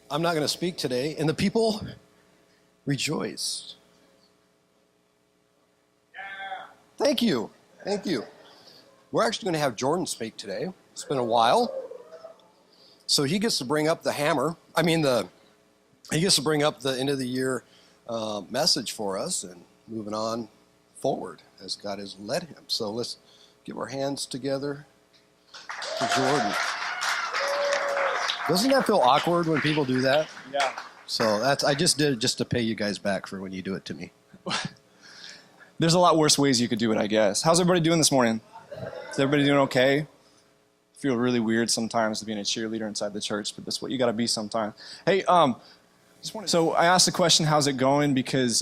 I'm not going to speak today, and the people rejoiced. Thank you. Thank you. We're actually going to have Jordan speak today. It's been a while. So he gets to bring up the hammer. He gets to bring up the end of the year message for us and moving on forward as God has led him. So let's give our hands together to Jordan. Doesn't that feel awkward when people do that? Yeah. So I just did it just to pay you guys back for when you do it to me. There's a lot worse ways you could do it, I guess. How's everybody doing this morning? Is everybody doing okay? I feel really weird sometimes to being a cheerleader inside the church, but that's what you got to be sometimes. Hey, so I asked the question, how's it going? Because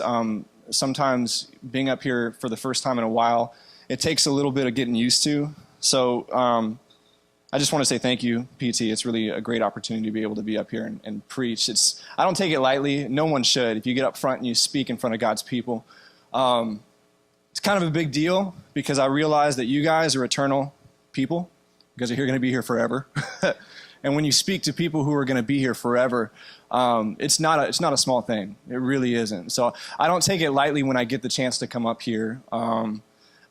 sometimes being up here for the first time in a while, it takes a little bit of getting used to. So I just want to say thank you, PT. It's really a great opportunity to be able to be up here and preach. I don't take it lightly. No one should. If you get up front and you speak in front of God's people, it's kind of a big deal because I realize that you guys are eternal people because you're going to be here forever. And when you speak to people who are going to be here forever, it's not a small thing. It really isn't. So I don't take it lightly when I get the chance to come up here.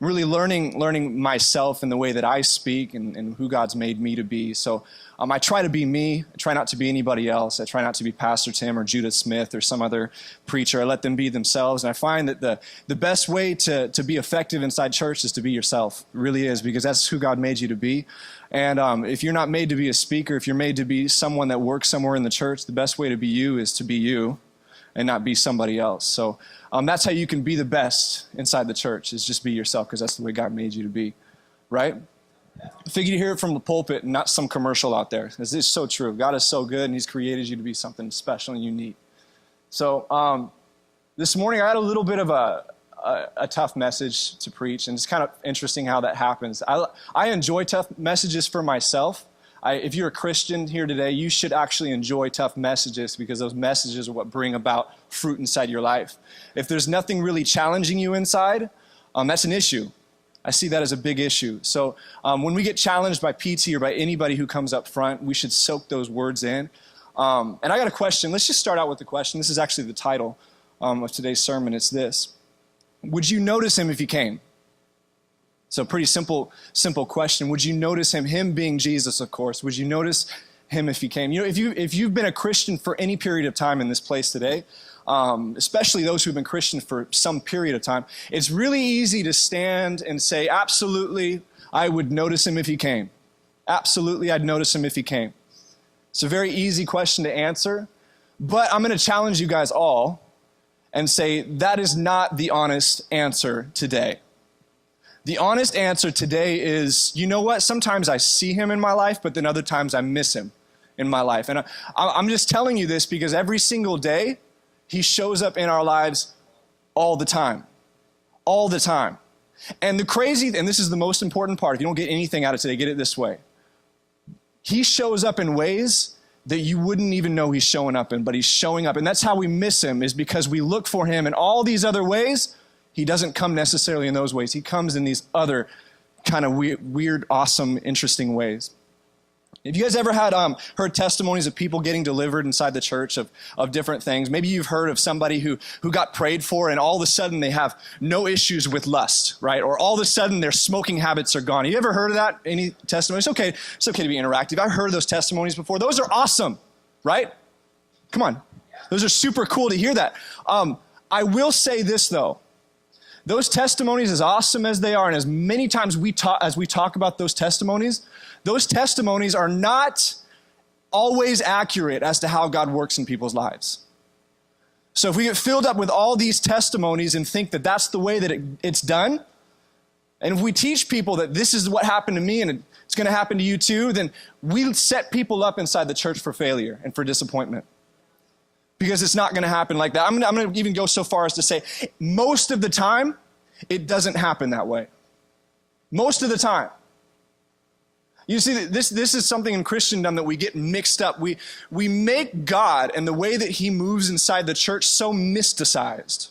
Really learning myself and the way that I speak and who God's made me to be. So I try to be me. I try not to be anybody else. I try not to be Pastor Tim or Judah Smith or some other preacher. I let them be themselves. And I find that the best way to be effective inside church is to be yourself. It really is, because that's who God made you to be. And if you're not made to be a speaker, if you're made to be someone that works somewhere in the church, the best way to be you is to be you and not be somebody else. So that's how you can be the best inside the church, is just be yourself, because that's the way God made you to be, right? I figured you hear it from the pulpit and not some commercial out there. This is so true. God is so good, and he's created you to be something special and unique. So this morning I had a little bit of a tough message to preach, and it's kind of interesting how that happens. I enjoy tough messages for myself. If you're a Christian here today, you should actually enjoy tough messages, because those messages are what bring about fruit inside your life. If there's nothing really challenging you inside, that's an issue. I see that as a big issue. So when we get challenged by PT or by anybody who comes up front, we should soak those words in. And I got a question. Let's just start out with the question. This is actually the title of today's sermon. It's this: would you notice him if he came? So pretty simple question. Would you notice him? Him being Jesus, of course. Would you notice him if he came? You know, if you've been a Christian for any period of time in this place today, especially those who've been Christian for some period of time, it's really easy to stand and say, absolutely, I would notice him if he came. Absolutely, I'd notice him if he came. It's a very easy question to answer, but I'm going to challenge you guys all and say that is not the honest answer today. The honest answer today is, you know what? Sometimes I see him in my life, but then other times I miss him in my life. And I'm just telling you this because every single day, he shows up in our lives all the time. All the time. And this is the most important part. If you don't get anything out of today, get it this way. He shows up in ways that you wouldn't even know he's showing up in, but he's showing up. And that's how we miss him, is because we look for him in all these other ways. He doesn't come necessarily in those ways. He comes in these other kind of weird, awesome, interesting ways. Have you guys ever had heard testimonies of people getting delivered inside the church of different things? Maybe you've heard of somebody who got prayed for, and all of a sudden they have no issues with lust, right? Or all of a sudden their smoking habits are gone. Have you ever heard of that? Any testimonies? It's okay to be interactive. I've heard those testimonies before. Those are awesome, right? Come on. Those are super cool to hear that. I will say this, though. Those testimonies, as awesome as they are, and as many times as we talk about those testimonies are not always accurate as to how God works in people's lives. So if we get filled up with all these testimonies and think that that's the way that it's done, and if we teach people that this is what happened to me and it's going to happen to you too, then we set people up inside the church for failure and for disappointment. Because it's not going to happen like that. I'm going to even go so far as to say, most of the time, it doesn't happen that way. Most of the time. You see, this is something in Christendom that we get mixed up. We make God and the way that he moves inside the church so mysticized,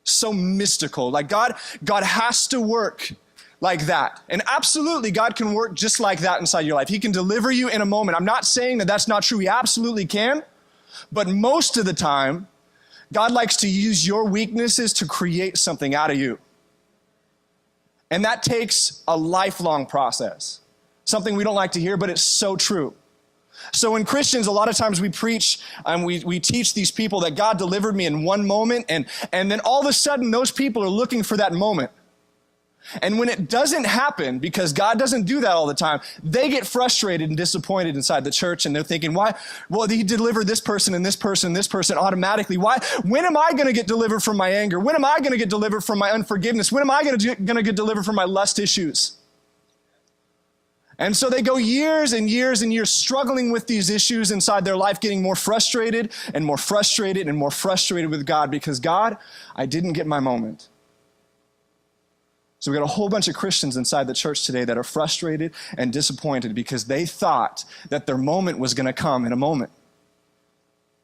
so mystical. Like God has to work like that. And absolutely, God can work just like that inside your life. He can deliver you in a moment. I'm not saying that that's not true. He absolutely can. But most of the time, God likes to use your weaknesses to create something out of you. And that takes a lifelong process. Something we don't like to hear, but it's so true. So in Christians, a lot of times we preach and we teach these people that God delivered me in one moment, and then all of a sudden those people are looking for that moment. And when it doesn't happen, because God doesn't do that all the time, they get frustrated and disappointed inside the church, and they're thinking, why? Well, he delivered this person and this person and this person automatically. Why? When am I going to get delivered from my anger? When am I going to get delivered from my unforgiveness? When am I going to get delivered from my lust issues? And so they go years and years and years struggling with these issues inside their life, getting more frustrated and more frustrated and more frustrated with God because, God, I didn't get my moment. So we got a whole bunch of Christians inside the church today that are frustrated and disappointed because they thought that their moment was going to come in a moment.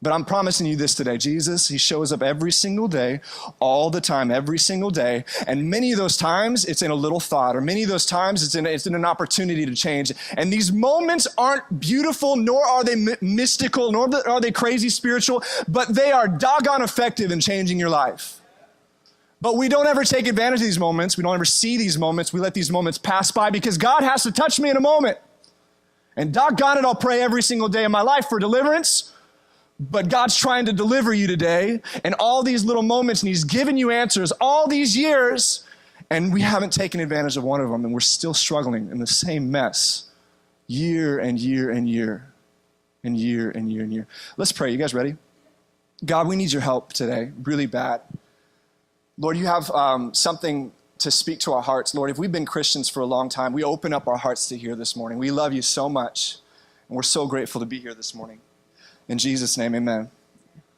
But I'm promising you this today. Jesus, he shows up every single day, all the time, every single day. And many of those times, it's in a little thought, or many of those times, it's in an opportunity to change. And these moments aren't beautiful, nor are they mystical, nor are they crazy spiritual, but they are doggone effective in changing your life. But we don't ever take advantage of these moments. We don't ever see these moments. We let these moments pass by because God has to touch me in a moment. And doggone it, I'll pray every single day of my life for deliverance. But God's trying to deliver you today, and all these little moments, and he's given you answers all these years, and we haven't taken advantage of one of them, and we're still struggling in the same mess year and year and year and year and year and year. Let's pray. You guys ready? God, we need your help today, really bad. Lord, you have something to speak to our hearts. Lord, if we've been Christians for a long time, we open up our hearts to hear this morning. We love you so much, and we're so grateful to be here this morning. In Jesus' name, amen.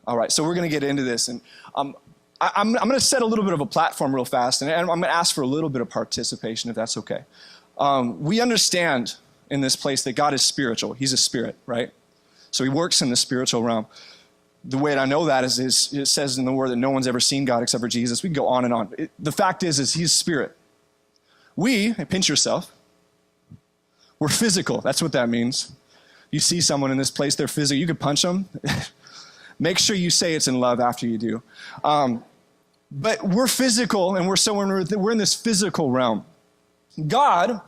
All right, so we're going to get into this. And I'm going to set a little bit of a platform real fast, and I'm going to ask for a little bit of participation, if that's okay. We understand in this place that God is spiritual. He's a spirit, right? So he works in the spiritual realm. The way that I know that is it says in the word that no one's ever seen God except for Jesus. We can go on and on. The fact is he's spirit. Pinch yourself, we're physical. That's what that means. You see someone in this place, they're physical. You could punch them. Make sure you say it's in love after you do. But we're physical, and we're in this physical realm. God,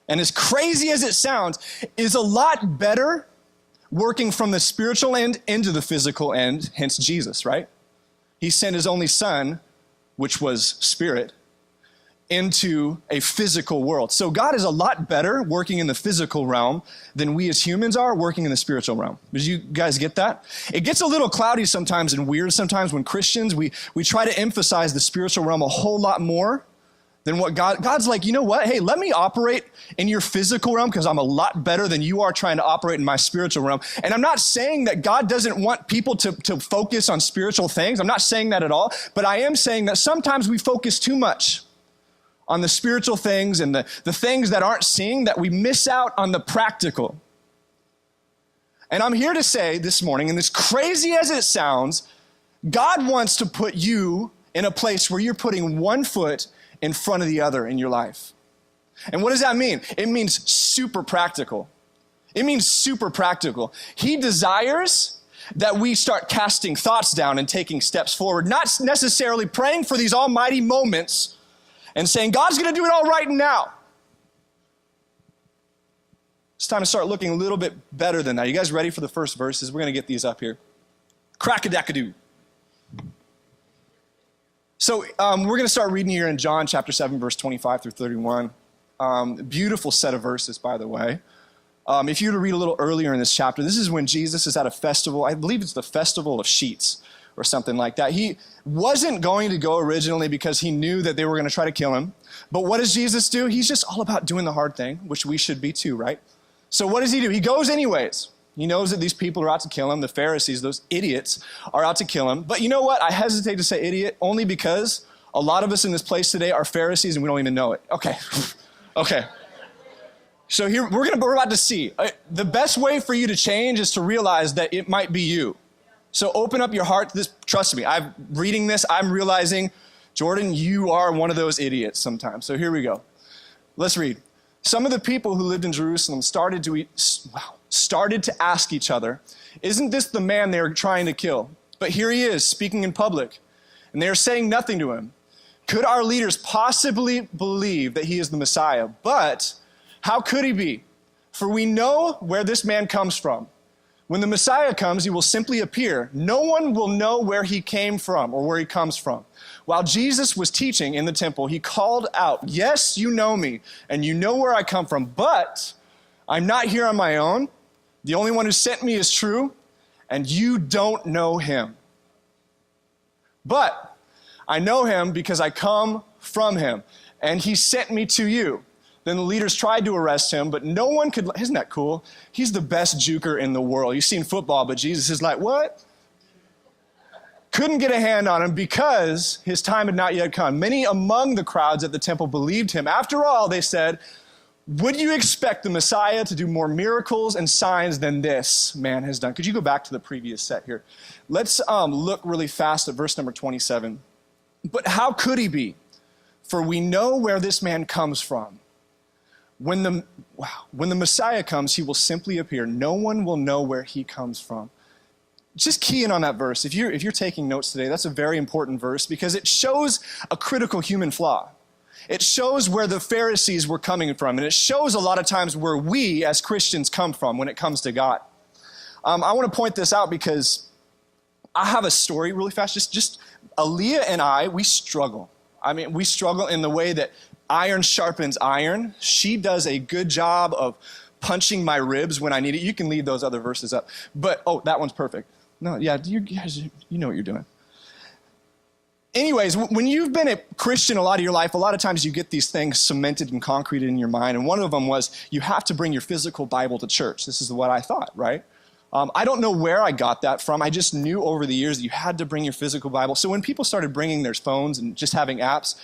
and as crazy as it sounds, is a lot better working from the spiritual end into the physical end, hence Jesus, right? He sent his only son, which was spirit, into a physical world. So God is a lot better working in the physical realm than we as humans are working in the spiritual realm. Did you guys get that? It gets a little cloudy sometimes and weird sometimes when Christians, we try to emphasize the spiritual realm a whole lot more than what God's like, you know what? Hey, let me operate in your physical realm because I'm a lot better than you are trying to operate in my spiritual realm. And I'm not saying that God doesn't want people to focus on spiritual things. I'm not saying that at all. But I am saying that sometimes we focus too much on the spiritual things and the things that aren't seen, that we miss out on the practical. And I'm here to say this morning, and as crazy as it sounds, God wants to put you in a place where you're putting one foot in front of the other in your life. And what does that mean? It means super practical. It means super practical. He desires that we start casting thoughts down and taking steps forward, not necessarily praying for these almighty moments and saying, God's going to do it all right now. It's time to start looking a little bit better than that. You guys ready for the first verses? We're going to get these up here. Crack-a-dack-a-doo. So we're going to start reading here in John chapter 7, verse 25 through 31. Beautiful set of verses, by the way. If you were to read a little earlier in this chapter, this is when Jesus is at a festival. I believe it's the Festival of Sheets or something like that. He wasn't going to go originally because he knew that they were going to try to kill him. But what does Jesus do? He's just all about doing the hard thing, which we should be too, right? So what does he do? He goes anyways. He knows that these people are out to kill him. The Pharisees, those idiots, are out to kill him. But you know what? I hesitate to say idiot only because a lot of us in this place today are Pharisees and we don't even know it. Okay. Okay. So here, we're about to see. The best way for you to change is to realize that it might be you. So open up your heart to this. Trust me, I'm reading this. I'm realizing, Jordan, you are one of those idiots sometimes. So here we go. Let's read. Some of the people who lived in Jerusalem started to ask each other, Isn't this the man they are trying to kill? But here he is, speaking in public, and they are saying nothing to him. Could our leaders possibly believe that he is the Messiah? But how could he be? For we know where this man comes from. When the Messiah comes, he will simply appear. No one will know where he came from or where he comes from. While Jesus was teaching in the temple, he called out, "Yes, you know me, and you know where I come from, but I'm not here on my own. The only one who sent me is true, and you don't know him. But I know him because I come from him, and he sent me to you." Then the leaders tried to arrest him, but no one could. Isn't that cool? He's the best juker in the world. You've seen football, but Jesus is like, what? Couldn't get a hand on him because his time had not yet come. Many among the crowds at the temple believed him. After all, they said, would you expect the Messiah to do more miracles and signs than this man has done? Could you go back to the previous set here? Let's look really fast at verse number 27. But how could he be? For we know where this man comes from. When the Messiah comes, he will simply appear. No one will know where he comes from. Just key in on that verse. If you're taking notes today, that's a very important verse because it shows a critical human flaw. It shows where the Pharisees were coming from, and it shows a lot of times where we as Christians come from when it comes to God. I want to point this out because I have a story really fast. Just Aaliyah and I, we struggle. I mean, we struggle in the way that iron sharpens iron. She does a good job of punching my ribs when I need it. You can leave those other verses up. But, that one's perfect. No, yeah, you guys, you know what you're doing. Anyways, when you've been a Christian a lot of your life, a lot of times you get these things cemented and concreted in your mind. And one of them was you have to bring your physical Bible to church. This is what I thought, right? I don't know where I got that from. I just knew over the years that you had to bring your physical Bible. So when people started bringing their phones and just having apps,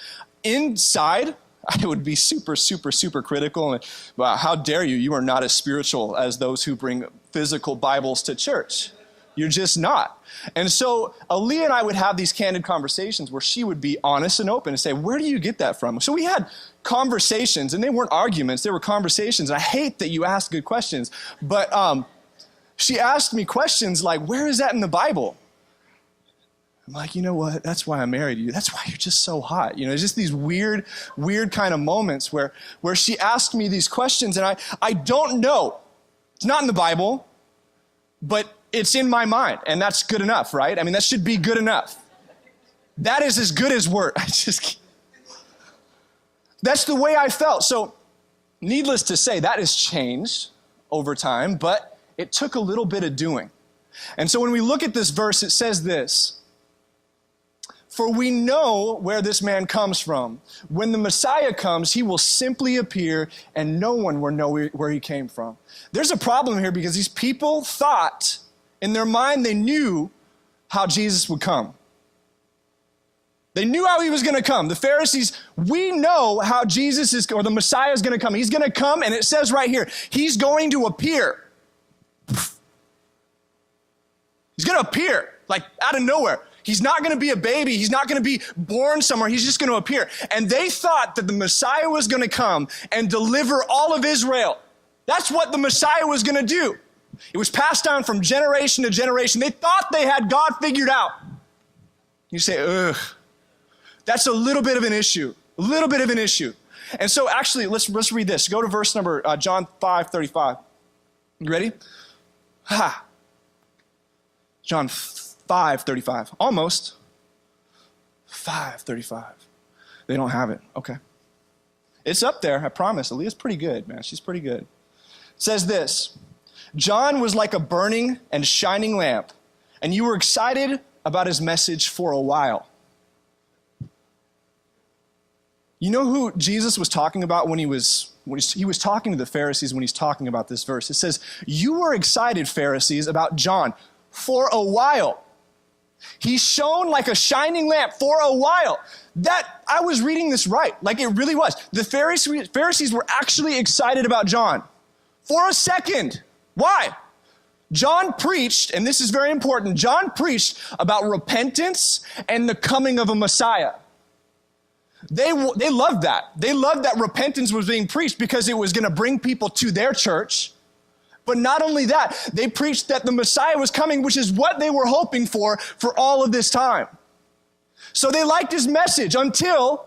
inside, I would be super, super, super critical. And wow, how dare you? You are not as spiritual as those who bring physical Bibles to church. You're just not. And so Aaliyah and I would have these candid conversations where she would be honest and open and say, where do you get that from? So we had conversations, and they weren't arguments. They were conversations. And I hate that you ask good questions. But she asked me questions like, where is that in the Bible? I'm like, you know what? That's why I married you. That's why you're just so hot. It's just these weird kind of moments where she asked me these questions, and I don't know. It's not in the Bible, but it's in my mind, and that's good enough, right? I mean, that should be good enough. That is as good as word. That's the way I felt. So, needless to say, that has changed over time, but it took a little bit of doing. And so when we look at this verse, it says this, for we know where this man comes from. When the Messiah comes, he will simply appear, and no one will know where he came from. There's a problem here because these people thought, in their mind, they knew how Jesus would come. They knew how he was going to come. The Pharisees, we know how Jesus is, or the Messiah is going to come. He's going to come, and it says right here, he's going to appear. He's going to appear, like out of nowhere. He's not going to be a baby. He's not going to be born somewhere. He's just going to appear. And they thought that the Messiah was going to come and deliver all of Israel. That's what the Messiah was going to do. It was passed down from generation to generation. They thought they had God figured out. You say, ugh. That's a little bit of an issue. A little bit of an issue. And so actually, let's read this. Go to verse number, John 5:35. You ready? John 5:35. Almost. 5:35. They don't have it. Okay. It's up there, I promise. Aaliyah's pretty good, man. She's pretty good. It says this. John was like a burning and shining lamp, and you were excited about his message for a while. You know who Jesus was talking about when he was talking to the Pharisees when he's talking about this verse? It says, you were excited, Pharisees, about John for a while. He shone like a shining lamp for a while. That, I was reading this right, like it really was. The Pharisees were actually excited about John for a second. Why? John preached, and this is very important, John preached about repentance and the coming of a Messiah. They loved that. They loved that repentance was being preached because it was going to bring people to their church, But not only that, they preached that the Messiah was coming, which is what they were hoping for all of this time. So they liked his message until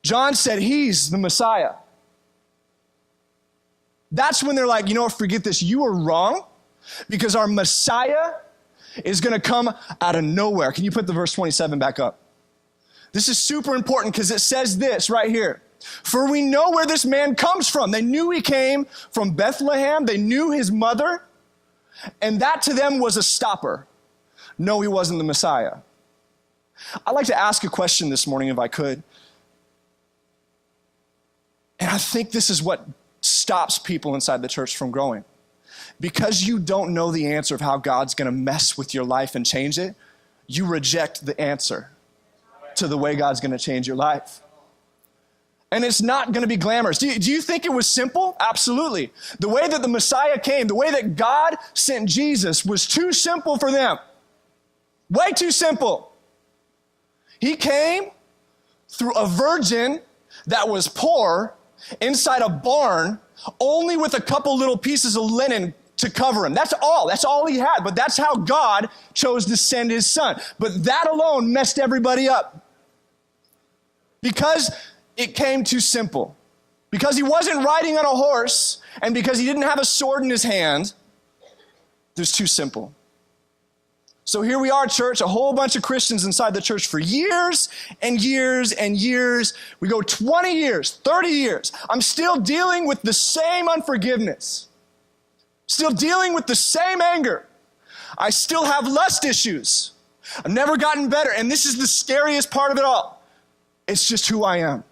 John said he's the Messiah. That's when they're like, you know what, forget this. You are wrong, because our Messiah is going to come out of nowhere. Can you put the verse 27 back up? This is super important because it says this right here. For we know where this man comes from. They knew he came from Bethlehem. They knew his mother. And that to them was a stopper. No, he wasn't the Messiah. I'd like to ask a question this morning if I could. And I think this is what stops people inside the church from growing. Because you don't know the answer of how God's going to mess with your life and change it, you reject the answer to the way God's going to change your life. And it's not going to be glamorous. Do you think it was simple? Absolutely. The way that the Messiah came, the way that God sent Jesus was too simple for them. Way too simple. He came through a virgin that was poor inside a barn, only with a couple little pieces of linen to cover him. That's all. That's all he had. But that's how God chose to send his son. But that alone messed everybody up. Because it came too simple. Because he wasn't riding on a horse, and because he didn't have a sword in his hand, it was too simple. So here we are, church, a whole bunch of Christians inside the church for years and years and years. We go 20 years, 30 years. I'm still dealing with the same unforgiveness. Still dealing with the same anger. I still have lust issues. I've never gotten better. And this is the scariest part of it all. It's just who I am.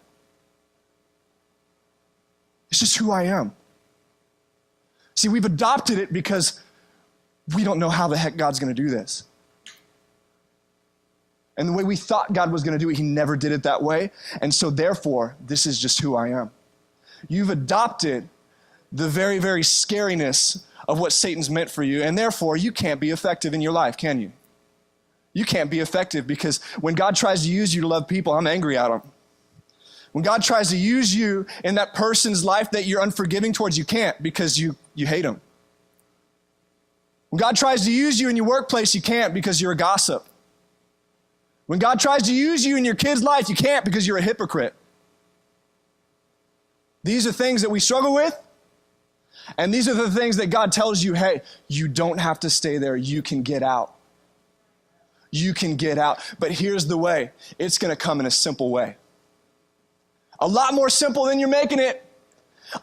It's just who I am. See, we've adopted it because we don't know how the heck God's going to do this. And the way we thought God was going to do it, he never did it that way. And so therefore, this is just who I am. You've adopted the very, very scariness of what Satan's meant for you, and therefore you can't be effective in your life, can you? You can't be effective because when God tries to use you to love people, I'm angry at him. When God tries to use you in that person's life that you're unforgiving towards, you can't because you hate him. When God tries to use you in your workplace, you can't because you're a gossip. When God tries to use you in your kid's life, you can't because you're a hypocrite. These are things that we struggle with, and these are the things that God tells you, hey, you don't have to stay there. You can get out. You can get out. But here's the way. It's going to come in a simple way. A lot more simple than you're making it.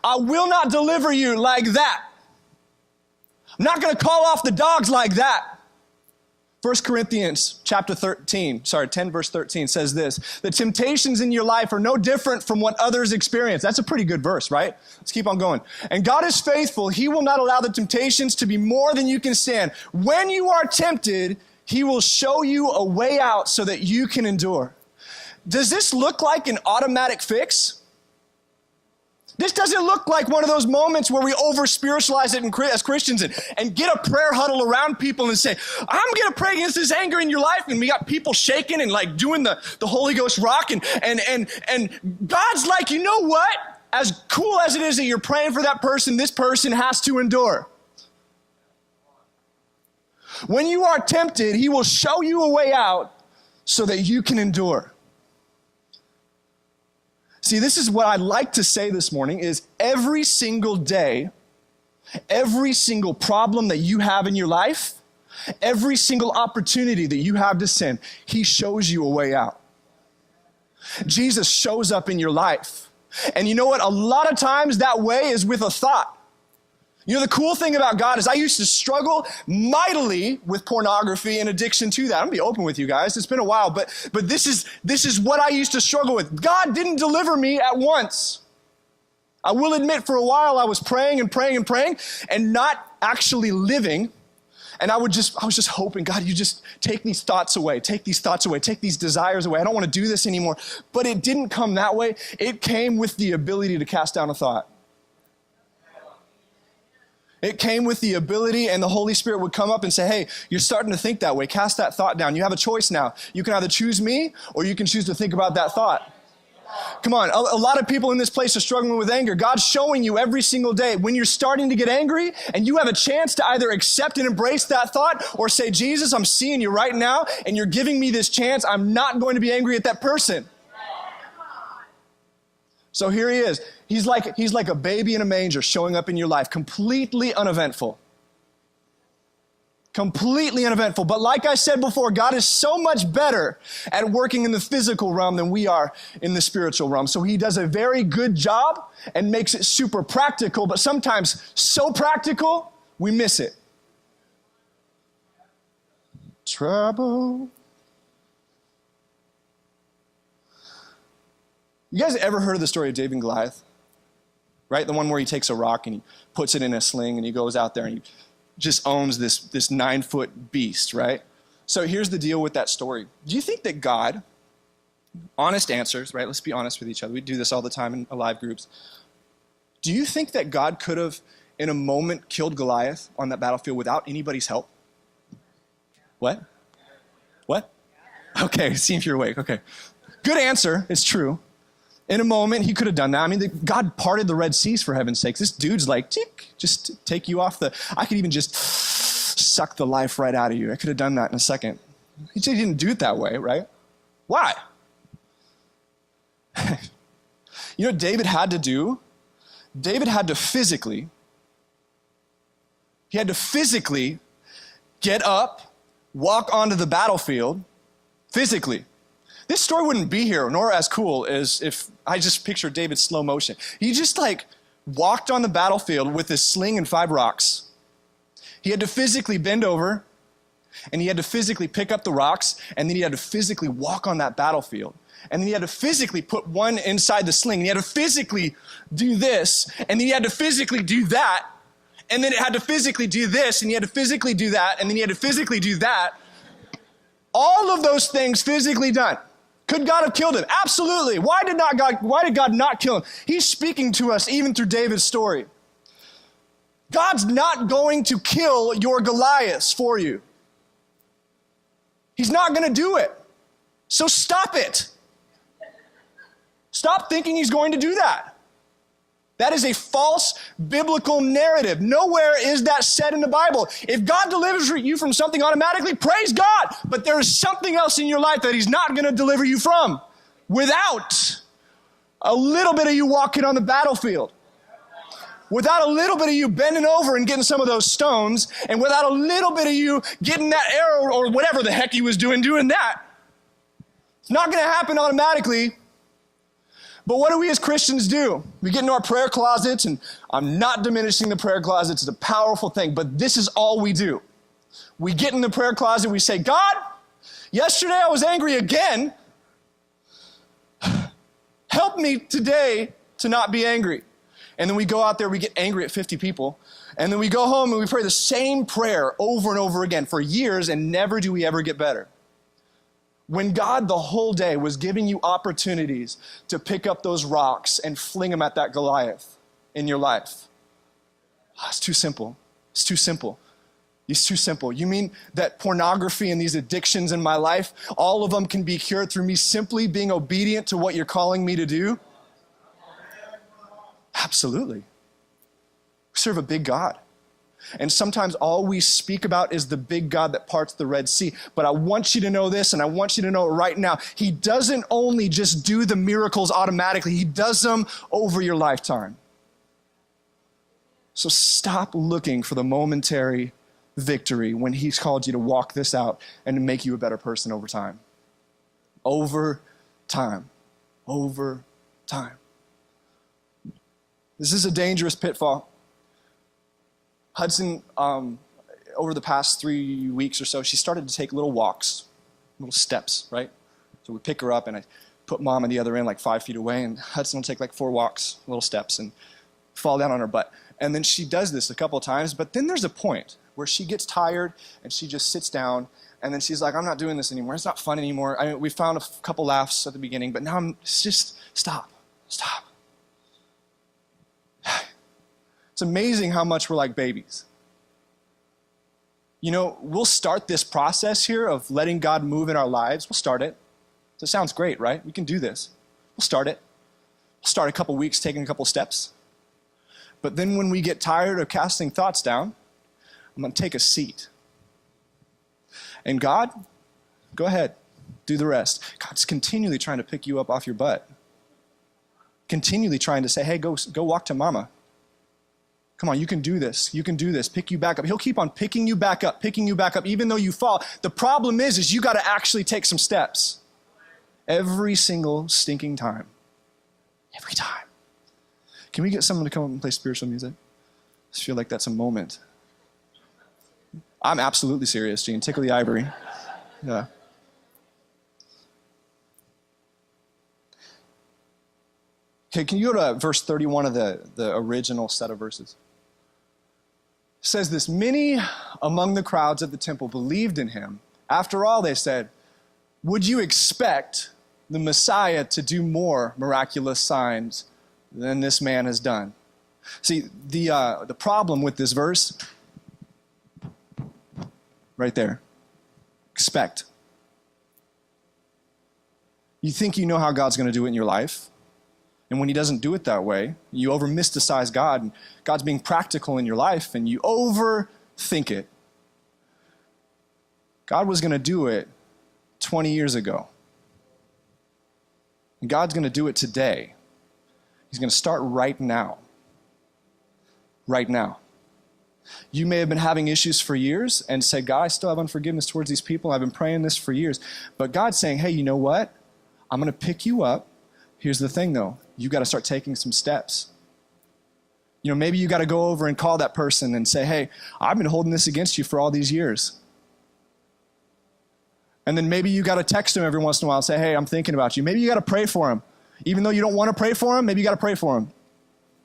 I will not deliver you like that. I'm not going to call off the dogs like that. 1 Corinthians chapter 10 verse 13 says this: the temptations in your life are no different from what others experience. That's a pretty good verse, right? Let's keep on going. And God is faithful. He will not allow the temptations to be more than you can stand. When you are tempted, he will show you a way out so that you can endure. Does this look like an automatic fix? This doesn't look like one of those moments where we over-spiritualize it as Christians and get a prayer huddle around people and say, I'm going to pray against this anger in your life. And we got people shaking and like doing the Holy Ghost rock. And God's like, you know what? As cool as it is that you're praying for that person, this person has to endure. When you are tempted, he will show you a way out so that you can endure. See, this is what I'd like to say this morning is every single day, every single problem that you have in your life, every single opportunity that you have to sin, he shows you a way out. Jesus shows up in your life. And you know what? A lot of times that way is with a thought. You know, the cool thing about God is I used to struggle mightily with pornography and addiction to that. I'm going to be open with you guys. It's been a while, but this is what I used to struggle with. God didn't deliver me at once. I will admit for a while I was praying and not actually living. And I was just hoping, God, you just take these thoughts away, take these desires away. I don't want to do this anymore. But it didn't come that way. It came with the ability to cast down a thought. It came with the ability, and the Holy Spirit would come up and say, hey, you're starting to think that way. Cast that thought down. You have a choice now. You can either choose me or you can choose to think about that thought. Come on, a lot of people in this place are struggling with anger. God's showing you every single day when you're starting to get angry and you have a chance to either accept and embrace that thought or say, Jesus, I'm seeing you right now and you're giving me this chance. I'm not going to be angry at that person. So here he is. He's like a baby in a manger showing up in your life, completely uneventful. Completely uneventful. But like I said before, God is so much better at working in the physical realm than we are in the spiritual realm. So he does a very good job and makes it super practical, but sometimes so practical, we miss it. Trouble. You guys ever heard of the story of David and Goliath? Right? The one where he takes a rock and he puts it in a sling and he goes out there and he just owns this 9-foot beast, right? So here's the deal with that story. Do you think that God, honest answers, right? Let's be honest with each other. We do this all the time in live groups. Do you think that God could have, in a moment, killed Goliath on that battlefield without anybody's help? What? Okay, see if you're awake. Okay. Good answer. It's true. In a moment, he could have done that. I mean, God parted the Red Seas, for heaven's sakes. This dude's like, tick, just take you off I could even just suck the life right out of you. I could have done that in a second. He didn't do it that way, right? Why? You know what David had to do? David had to physically get up, walk onto the battlefield, physically. This story wouldn't be here, nor as cool as if I just pictured David slow motion. He just walked on the battlefield with his sling and 5 rocks. He had to physically bend over, and he had to physically pick up the rocks, and then he had to physically walk on that battlefield. And then he had to physically put one inside the sling, and he had to physically do this, and then he had to physically do that, and then it had to physically do this, and he had to physically do that, and then he had to physically do that. All of those things physically done. Could God have killed him? Absolutely. Why did God not kill him? He's speaking to us even through David's story. God's not going to kill your Goliaths for you. He's not going to do it. So stop it. Stop thinking he's going to do that. That is a false biblical narrative. Nowhere is that said in the Bible. If God delivers you from something automatically, praise God. But there is something else in your life that he's not going to deliver you from without a little bit of you walking on the battlefield. Without a little bit of you bending over and getting some of those stones, and without a little bit of you getting that arrow or whatever the heck he was doing that. It's not going to happen automatically. But what do we as Christians do? We get into our prayer closets, and I'm not diminishing the prayer closets. It's a powerful thing, but this is all we do. We get in the prayer closet, we say, God, yesterday I was angry again. Help me today to not be angry. And then we go out there, we get angry at 50 people, and then we go home and we pray the same prayer over and over again for years, and never do we ever get better. When God the whole day was giving you opportunities to pick up those rocks and fling them at that Goliath in your life. It's too simple. It's too simple. It's too simple. You mean that pornography and these addictions in my life, all of them can be cured through me simply being obedient to what you're calling me to do? Absolutely. We serve a big God. And sometimes all we speak about is the big God that parts the Red Sea. But I want you to know this, and I want you to know it right now. He doesn't only just do the miracles automatically. He does them over your lifetime. So stop looking for the momentary victory when he's called you to walk this out and to make you a better person over time. Over time. Over time. This is a dangerous pitfall. Hudson, over the past 3 weeks or so, she started to take little walks, little steps, right? So we pick her up, and I put Mom on the other end, 5 feet away, and Hudson will take 4 walks, little steps, and fall down on her butt. And then she does this a couple of times, but then there's a point where she gets tired, and she just sits down, and then she's like, I'm not doing this anymore. It's not fun anymore. I mean, we found a couple laughs at the beginning, but now it's just, stop. It's amazing how much we're like babies. You know, we'll start this process here of letting God move in our lives. We'll start it. So it sounds great, right? We can do this. We'll start it. We'll start a couple weeks, taking a couple steps. But then when we get tired of casting thoughts down, I'm going to take a seat. And God, go ahead, do the rest. God's continually trying to pick you up off your butt. Continually trying to say, hey, go walk to mama. Come on, you can do this. You can do this. Pick you back up. He'll keep on picking you back up, even though you fall. The problem is you got to actually take some steps. Every single stinking time. Every time. Can we get someone to come up and play spiritual music? I just feel like that's a moment. I'm absolutely serious, Gene. Tickle the ivory. Yeah. Okay, can you go to verse 31 of the original set of verses? It says this, many among the crowds at the temple believed in him. After all, they said, would you expect the Messiah to do more miraculous signs than this man has done? See, the problem with this verse, right there, expect. You think you know how God's going to do it in your life. And when he doesn't do it that way, you over-mysticize God, and God's being practical in your life, and you overthink it. God was going to do it 20 years ago. And God's going to do it today. He's going to start right now. Right now. You may have been having issues for years and say, God, I still have unforgiveness towards these people. I've been praying this for years. But God's saying, hey, you know what? I'm going to pick you up. Here's the thing, though. You got to start taking some steps. You know, maybe you got to go over and call that person and say, hey, I've been holding this against you for all these years. And then maybe you got to text him every once in a while and say, hey, I'm thinking about you. Maybe you got to pray for him. Even though you don't want to pray for him, maybe you got to pray for him.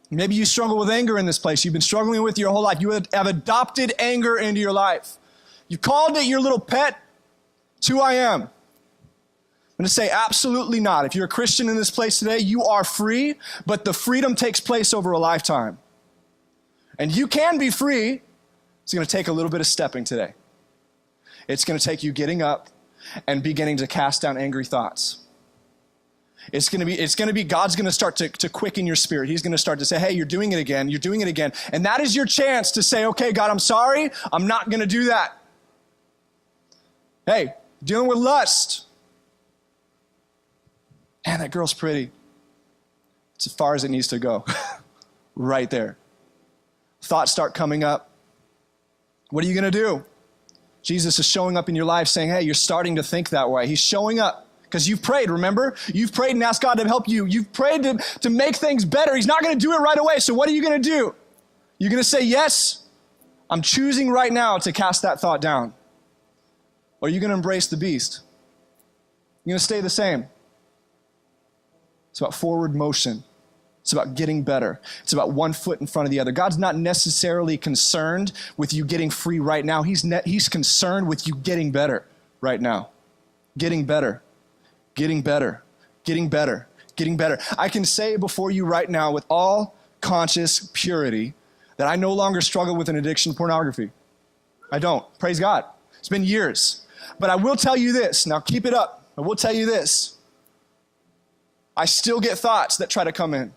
Maybe you struggle with anger in this place. You've been struggling with it your whole life. You have adopted anger into your life. You called it your little pet. It's who I am. I'm going to say absolutely not. If you're a Christian in this place today, you are free, but the freedom takes place over a lifetime. And you can be free. It's going to take a little bit of stepping today. It's going to take you getting up and beginning to cast down angry thoughts. It's going to be God's going to start to quicken your spirit. He's going to start to say, hey, you're doing it again. You're doing it again. And that is your chance to say, okay, God, I'm sorry. I'm not going to do that. Hey, dealing with lust. Man, that girl's pretty. It's as far as it needs to go. Right there. Thoughts start coming up. What are you going to do? Jesus is showing up in your life saying, hey, you're starting to think that way. He's showing up because you've prayed, remember? You've prayed and asked God to help you. You've prayed to make things better. He's not going to do it right away. So what are you going to do? You're going to say, yes, I'm choosing right now to cast that thought down. Or are you going to embrace the beast? You're going to stay the same. It's about forward motion. It's about getting better. It's about one foot in front of the other. God's not necessarily concerned with you getting free right now. He's concerned with you getting better right now. Getting better. Getting better. Getting better. Getting better. I can say before you right now with all conscious purity that I no longer struggle with an addiction to pornography. I don't. Praise God. It's been years. But I will tell you this. Now keep it up. I will tell you this. I still get thoughts that try to come in.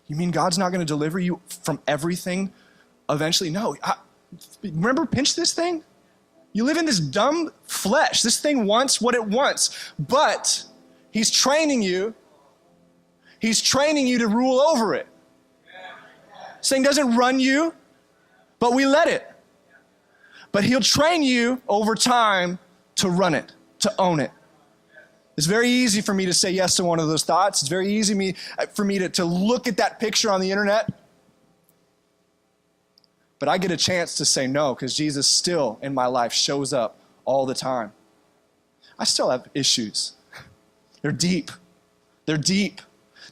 You mean God's not going to deliver you from everything eventually? No. Remember, pinch this thing? You live in this dumb flesh. This thing wants what it wants. But he's training you. He's training you to rule over it. This thing doesn't run you, but we let it. But he'll train you over time to run it, to own it. It's very easy for me to say yes to one of those thoughts. It's very easy for me to look at that picture on the internet. But I get a chance to say no because Jesus still in my life shows up all the time. I still have issues. They're deep. They're deep.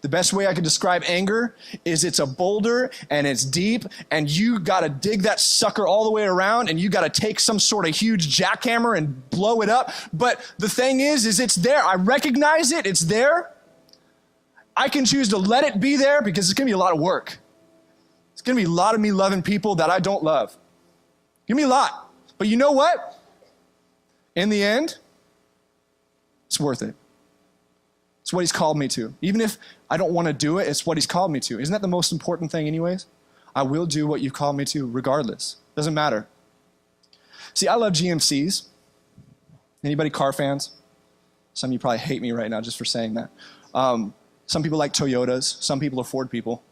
The best way I could describe anger is it's a boulder and it's deep and you got to dig that sucker all the way around and you got to take some sort of huge jackhammer and blow it up. But the thing is it's there. I recognize it. It's there. I can choose to let it be there because it's going to be a lot of work. It's going to be a lot of me loving people that I don't love. Give me a lot. But you know what? In the end, It's worth it. It's what he's called me to. Even if I don't want to do it, it's what he's called me to. Isn't that the most important thing anyways? I will do what you called me to regardless. Doesn't matter. See, I love GMCs. Anybody car fans? Some of you probably hate me right now just for saying that. Some people like Toyotas. Some people are Ford people.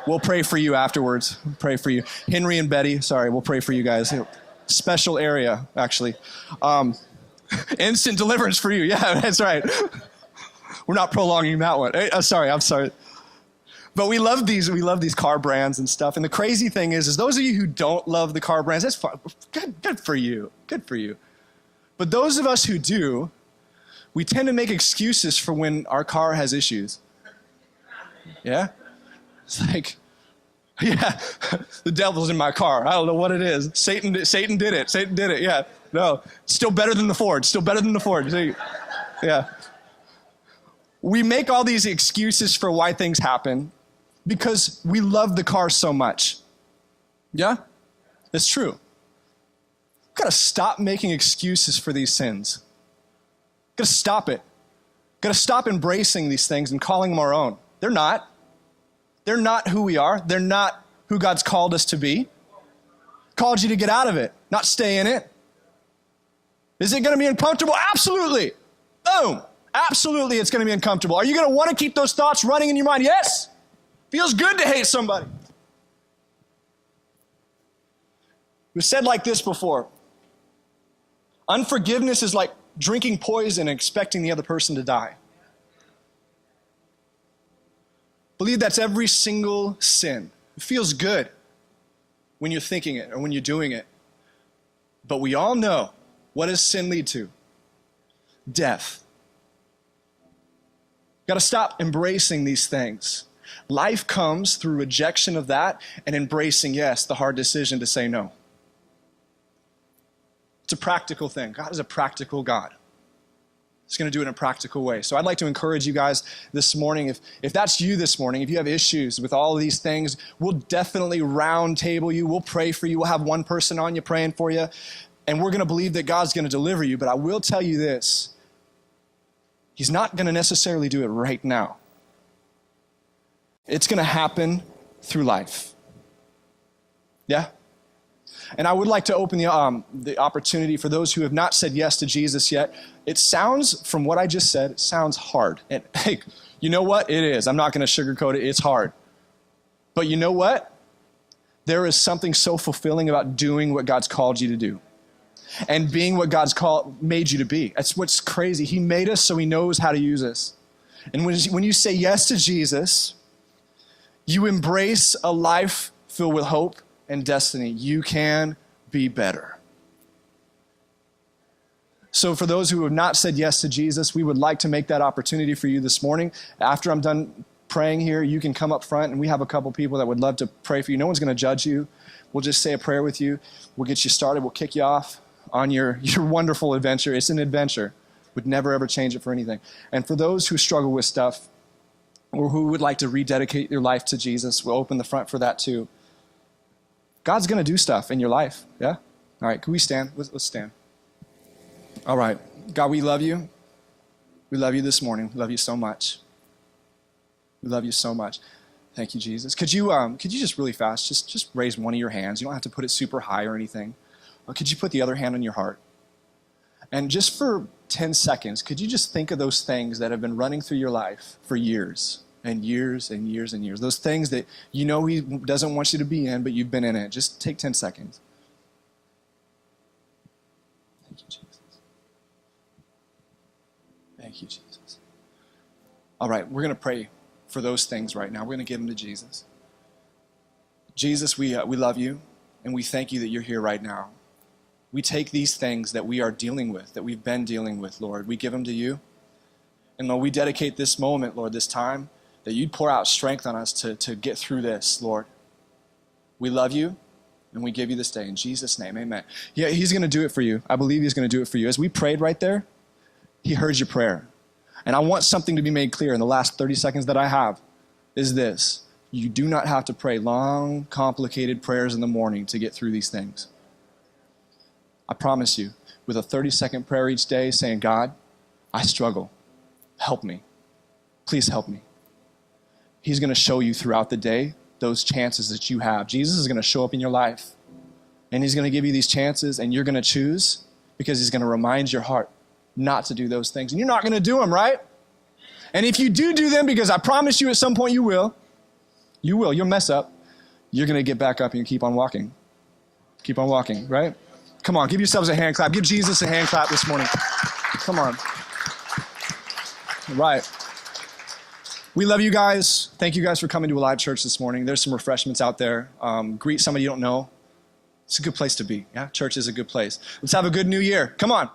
We'll pray for you afterwards. Pray for you. Henry and Betty, sorry, we'll pray for you guys. Special area, actually. Instant deliverance for you. Yeah, that's right. We're not prolonging that one. I'm sorry. But we love these car brands and stuff. And the crazy thing is those of you who don't love the car brands, that's fine. Good for you. Good for you. But those of us who do, we tend to make excuses for when our car has issues. Yeah? It's like, yeah, the devil's in my car. I don't know what it is. Satan did it. Yeah. No, still better than the Ford. See? Yeah. We make all these excuses for why things happen because we love the car so much. Yeah? It's true. We've got to stop making excuses for these sins. Got to stop it. Got to stop embracing these things and calling them our own. They're not. They're not who we are. They're not who God's called us to be. Called you to get out of it, not stay in it. Is it going to be uncomfortable? Absolutely. Boom. Absolutely, it's going to be uncomfortable. Are you going to want to keep those thoughts running in your mind? Yes. Feels good to hate somebody. We've said like this before. Unforgiveness is like drinking poison and expecting the other person to die. Believe that's every single sin. It feels good when you're thinking it or when you're doing it. But we all know, what does sin lead to? Death. Got to stop embracing these things. Life comes through rejection of that and embracing, yes, the hard decision to say no. It's a practical thing. God is a practical God. He's going to do it in a practical way. So I'd like to encourage you guys this morning, if that's you this morning, if you have issues with all of these things, we'll definitely round table you. We'll pray for you. We'll have one person on you praying for you. And we're going to believe that God's going to deliver you. But I will tell you this. He's not going to necessarily do it right now. It's going to happen through life. Yeah? And I would like to open the opportunity for those who have not said yes to Jesus yet. It sounds, from what I just said, it sounds hard. And hey, you know what? It is. I'm not going to sugarcoat it. It's hard. But you know what? There is something so fulfilling about doing what God's called you to do. And being what God's made you to be. That's what's crazy. He made us so he knows how to use us. And when you say yes to Jesus, you embrace a life filled with hope and destiny. You can be better. So for those who have not said yes to Jesus, we would like to make that opportunity for you this morning. After I'm done praying here, you can come up front, and we have a couple people that would love to pray for you. No one's going to judge you. We'll just say a prayer with you. We'll get you started. We'll kick you off on your wonderful adventure. It's an adventure. Would never, ever change it for anything. And for those who struggle with stuff or who would like to rededicate your life to Jesus, we'll open the front for that too. God's going to do stuff in your life, yeah? All right, can we stand? Let's stand. All right. God, we love you. We love you this morning. We love you so much. We love you so much. Thank you, Jesus. Could you just really fast, just raise one of your hands. You don't have to put it super high or anything. Or could you put the other hand on your heart? And just for 10 seconds, could you just think of those things that have been running through your life for years and years and years and years? Those things that you know he doesn't want you to be in, but you've been in it. Just take 10 seconds. Thank you, Jesus. Thank you, Jesus. All right, we're going to pray for those things right now. We're going to give them to Jesus. Jesus, we love you, and we thank you that you're here right now. We take these things that we are dealing with, that we've been dealing with, Lord. We give them to you. And Lord, we dedicate this moment, Lord, this time, that you'd pour out strength on us to get through this, Lord. We love you, and we give you this day. In Jesus' name, amen. Yeah, he's going to do it for you. I believe he's going to do it for you. As we prayed right there, he heard your prayer. And I want something to be made clear in the last 30 seconds that I have, is this. You do not have to pray long, complicated prayers in the morning to get through these things. I promise you, with a 30-second prayer each day saying, God, I struggle. Help me. Please help me. He's going to show you throughout the day those chances that you have. Jesus is going to show up in your life, and he's going to give you these chances, and you're going to choose because he's going to remind your heart not to do those things. And you're not going to do them, right? And if you do them, because I promise you at some point you'll mess up, you're going to get back up and keep on walking. Keep on walking, right? Come on, give yourselves a hand clap. Give Jesus a hand clap this morning. Come on. Right. We love you guys. Thank you guys for coming to Alive Church this morning. There's some refreshments out there. Greet somebody you don't know. It's a good place to be. Yeah, church is a good place. Let's have a good new year. Come on.